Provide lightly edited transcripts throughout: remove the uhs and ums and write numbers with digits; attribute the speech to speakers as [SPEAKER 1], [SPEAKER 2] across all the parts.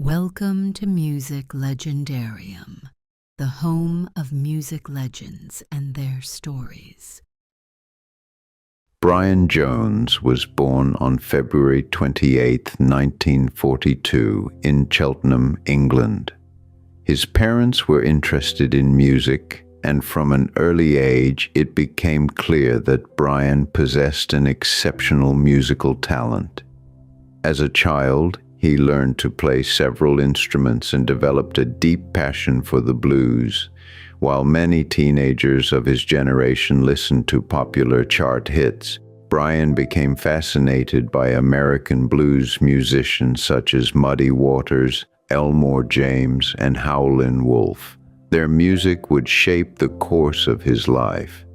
[SPEAKER 1] Welcome to Music Legendarium, the home of music legends and their stories.
[SPEAKER 2] Brian Jones was born on February 28, 1942, in Cheltenham, England. His parents were interested in music, and from an early age it became clear that Brian possessed an exceptional musical talent. As a child, he learned to play several instruments and developed a deep passion for the blues. While many teenagers of his generation listened to popular chart hits, Brian became fascinated by American blues musicians such as Muddy Waters, Elmore James, and Howlin' Wolf. Their music would shape the course of his life.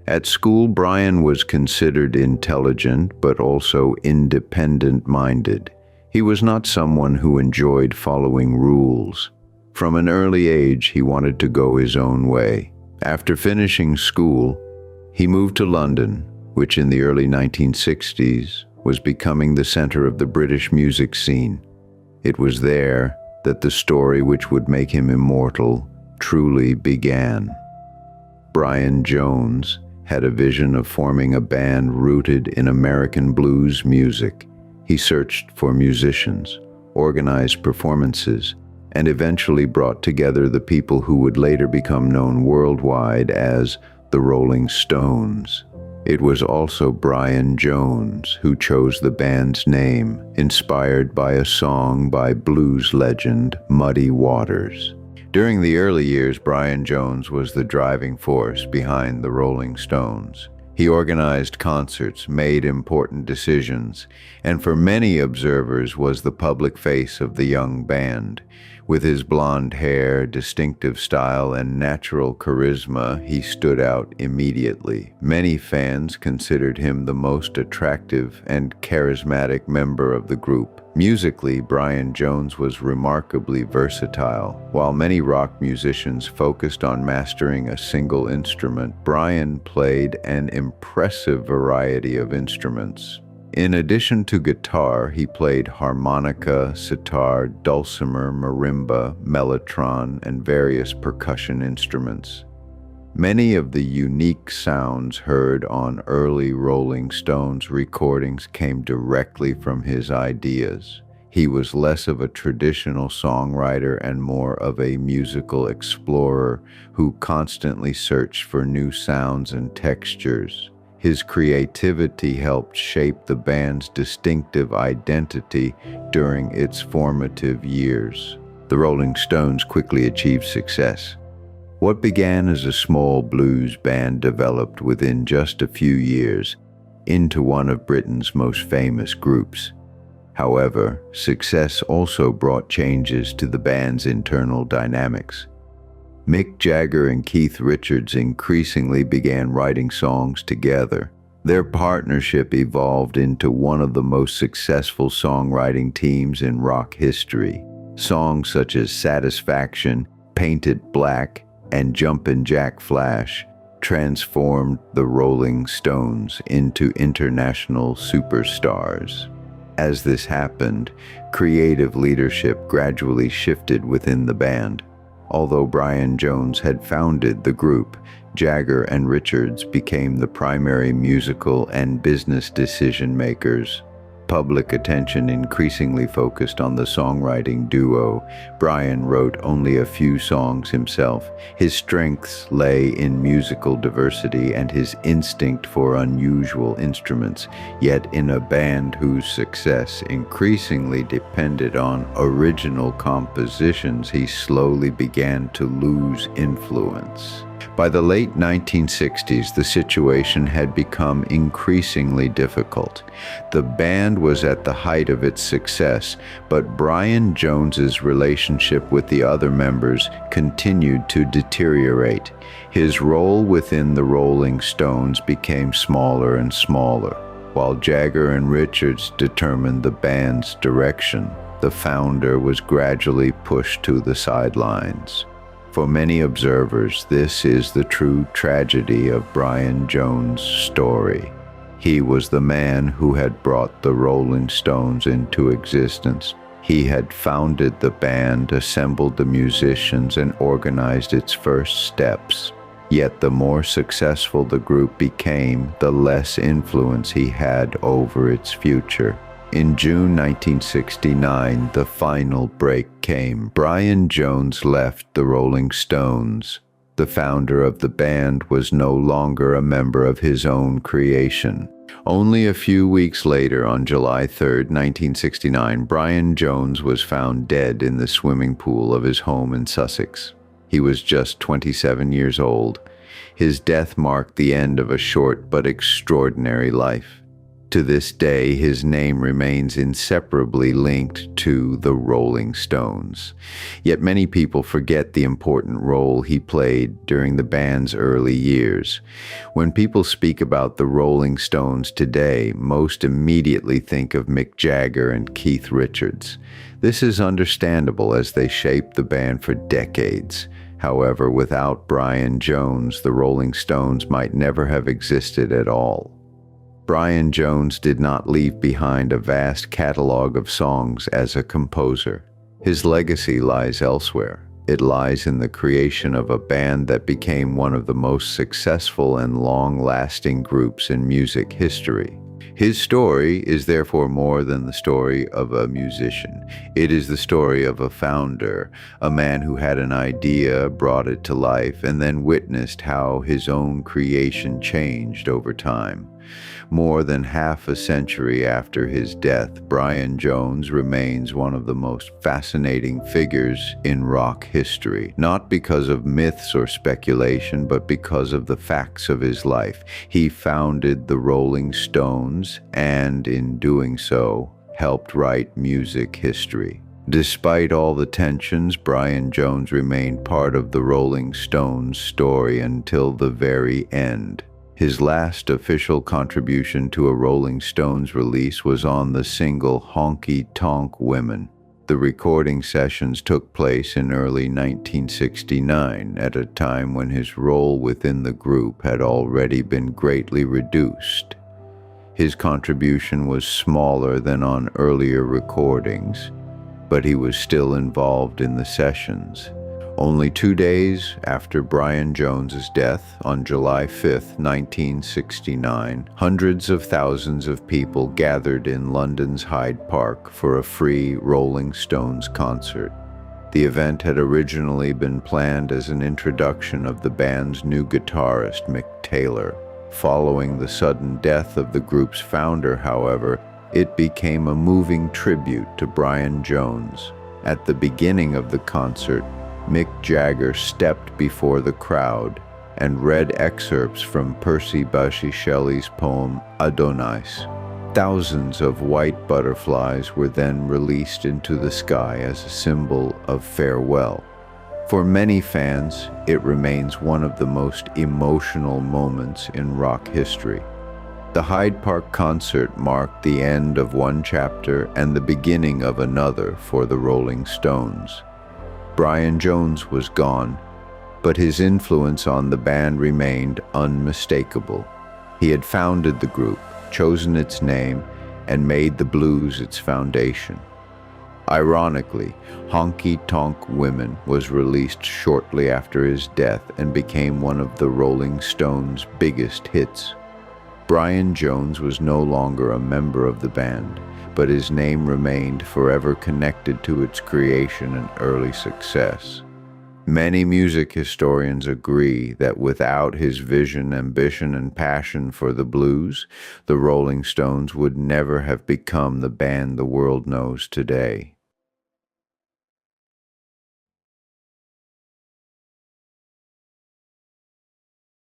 [SPEAKER 2] At school, Brian was considered intelligent but also independent-minded. He was not someone who enjoyed following rules. From an early age, he wanted to go his own way. After finishing school, he moved to London, which in the early 1960s was becoming the center of the British music scene. It was there that the story which would make him immortal truly began. Brian Jones had a vision of forming a band rooted in American blues music. He searched for musicians, organized performances, and eventually brought together the people who would later become known worldwide as the Rolling Stones. It was also Brian Jones who chose the band's name, inspired by a song by blues legend Muddy Waters. During the early years, Brian Jones was the driving force behind the Rolling Stones. He organized concerts, made important decisions, and for many observers was the public face of the young band. With his blonde hair, distinctive style, and natural charisma, he stood out immediately. Many fans considered him the most attractive and charismatic member of the group. Musically, Brian Jones was remarkably versatile. While many rock musicians focused on mastering a single instrument, Brian played an impressive variety of instruments. In addition to guitar, he played harmonica, sitar, dulcimer, marimba, mellotron, and various percussion instruments. Many of the unique sounds heard on early Rolling Stones recordings came directly from his ideas. He was less of a traditional songwriter and more of a musical explorer who constantly searched for new sounds and textures. His creativity helped shape the band's distinctive identity during its formative years. The Rolling Stones quickly achieved success. What began as a small blues band developed within just a few years into one of Britain's most famous groups. However, success also brought changes to the band's internal dynamics. Mick Jagger and Keith Richards increasingly began writing songs together. Their partnership evolved into one of the most successful songwriting teams in rock history. Songs such as Satisfaction, Paint It Black, and Jumpin' Jack Flash transformed the Rolling Stones into international superstars. As this happened, creative leadership gradually shifted within the band. Although Brian Jones had founded the group, Jagger and Richards became the primary musical and business decision-makers. Public attention increasingly focused on the songwriting duo. Brian wrote only a few songs himself. His strengths lay in musical diversity and his instinct for unusual instruments, yet in a band whose success increasingly depended on original compositions, he slowly began to lose influence. By the late 1960s, the situation had become increasingly difficult. The band was at the height of its success, but Brian Jones's relationship with the other members continued to deteriorate. His role within the Rolling Stones became smaller and smaller. While Jagger and Richards determined the band's direction, the founder was gradually pushed to the sidelines. For many observers, this is the true tragedy of Brian Jones' story. He was the man who had brought the Rolling Stones into existence. He had founded the band, assembled the musicians, and organized its first steps. Yet the more successful the group became, the less influence he had over its future. In June 1969, the final break came. Brian Jones left the Rolling Stones. The founder of the band was no longer a member of his own creation. Only a few weeks later, on July 3, 1969, Brian Jones was found dead in the swimming pool of his home in Sussex. He was just 27 years old. His death marked the end of a short but extraordinary life. To this day, his name remains inseparably linked to the Rolling Stones. Yet many people forget the important role he played during the band's early years. When people speak about the Rolling Stones today, most immediately think of Mick Jagger and Keith Richards. This is understandable as they shaped the band for decades. However, without Brian Jones, the Rolling Stones might never have existed at all. Brian Jones did not leave behind a vast catalog of songs as a composer. His legacy lies elsewhere. It lies in the creation of a band that became one of the most successful and long-lasting groups in music history. His story is therefore more than the story of a musician. It is the story of a founder, a man who had an idea, brought it to life, and then witnessed how his own creation changed over time. More than half a century after his death, Brian Jones remains one of the most fascinating figures in rock history, not because of myths or speculation, but because of the facts of his life. He founded the Rolling Stones and, in doing so, helped write music history. Despite all the tensions, Brian Jones remained part of the Rolling Stones story until the very end. His last official contribution to a Rolling Stones release was on the single Honky Tonk Women. The recording sessions took place in early 1969, at a time when his role within the group had already been greatly reduced. His contribution was smaller than on earlier recordings, but he was still involved in the sessions. Only 2 days after Brian Jones's death, on July 5, 1969, hundreds of thousands of people gathered in London's Hyde Park for a free Rolling Stones concert. The event had originally been planned as an introduction of the band's new guitarist, Mick Taylor. Following the sudden death of the group's founder, however, it became a moving tribute to Brian Jones. At the beginning of the concert, Mick Jagger stepped before the crowd and read excerpts from Percy Bysshe Shelley's poem Adonis. Thousands of white butterflies were then released into the sky as a symbol of farewell. For many fans, it remains one of the most emotional moments in rock history. The Hyde Park concert marked the end of one chapter and the beginning of another for the Rolling Stones. Brian Jones was gone, but his influence on the band remained unmistakable. He had founded the group, chosen its name, and made the blues its foundation. Ironically, Honky Tonk Women was released shortly after his death and became one of the Rolling Stones' biggest hits. Brian Jones was no longer a member of the band, but his name remained forever connected to its creation and early success. Many music historians agree that without his vision, ambition, and passion for the blues, the Rolling Stones would never have become the band the world knows today.